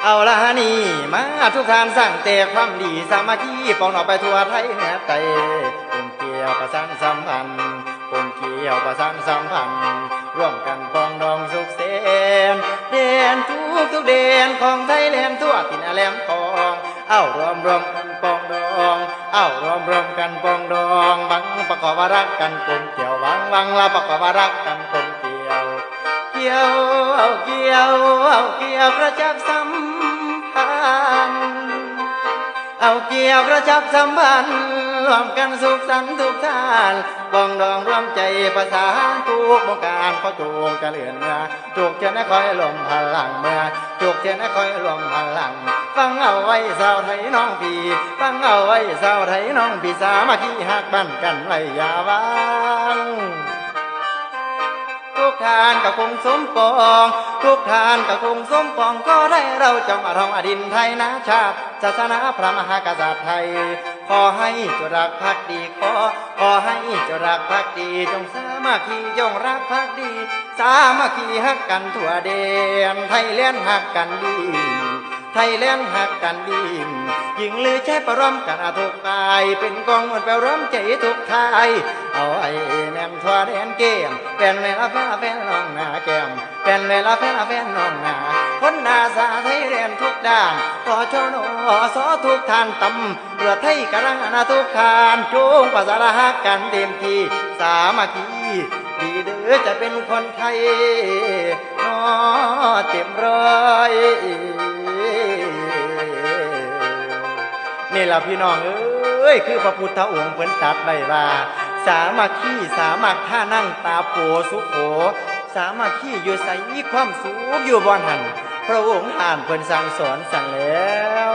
เอาละนี่มาทุกท่านสร้างแต่ความดีสามัคคีปองออกไปทั่วไทยเหนือใต้กลุ่มเกี่ยวประสานสัมพันธ์กลุ่มเกี่ยวประสานสัมพันธ์ร่วมกันปองดองสุขเสนเด่นทุกเด่นของไทยแหลมทั่วถิ่นแหลมทองเอารวมกันปองดองเอารวมกันปองดองบังประกอบรักกันกลุ่มเกี่ยววังละประกอบรักกันกลุ่มเกี่ยวเกี่ยวกระชับสัมพันธ์เอาเกี่ยวกระชับสัมพันธ์รวมกันสุขสันต์ทุกท่านปองดองรวมใจประสานทุกวงการเขาจูงจะเลื่อนเมื่อจุกเทียนคอยลมพลังเมื่อจุกเทียนคอยลมพลังฟังเอาไว้สาวไทยน้องพี่ฟังเอาไว้สาวไทยน้องพี่สามัคคีหักบ้านกันไว้อย่าวางทุกทานก็คงสมปองทุกทานก็คงสมปองก็ได้เราจงทองอดินไทยนะชาติศาสนาพระมหากษัตริย์ไทยขอให้จงรักภักดีขอให้จงรักภักดีจงสามัคคีจงรักภักดีสามัคคีฮักกันทั่วเดนไทยเลี้ยนฮักกันดีไทยเลี้ยนฮักกันดีหญิงหรือใช้ประรมกันทุกกายเป็นกองมันไปร่มใจทุกทายเอาไอ้แม่มทั่วเดนเกมเป็นเวลาแฟนน้องนาแก้มเป็นเวลาแฟนน้องนาคนนาสาไทยเรียนทุกด้านขอชนสอทุกทานตำเรือไทยกำลังนาทุกทานจูงภาษาละฮักกันเต็มที่สามัคคีดีเด้อจะเป็นคนไทยน้อเต็มร้อยนี่ล่ะพี่น้องเอ้ยคือพระพุทธองค์เพิ่นตรัสไว้ว่าสามัคคีสามัคท่านั่งตาโปสุโขสามัคคีอยู่ใส่ความสูงอยู่บ่อนหันพระองค์อ่านเพิ่นสั่งสอนสั่งแล้ว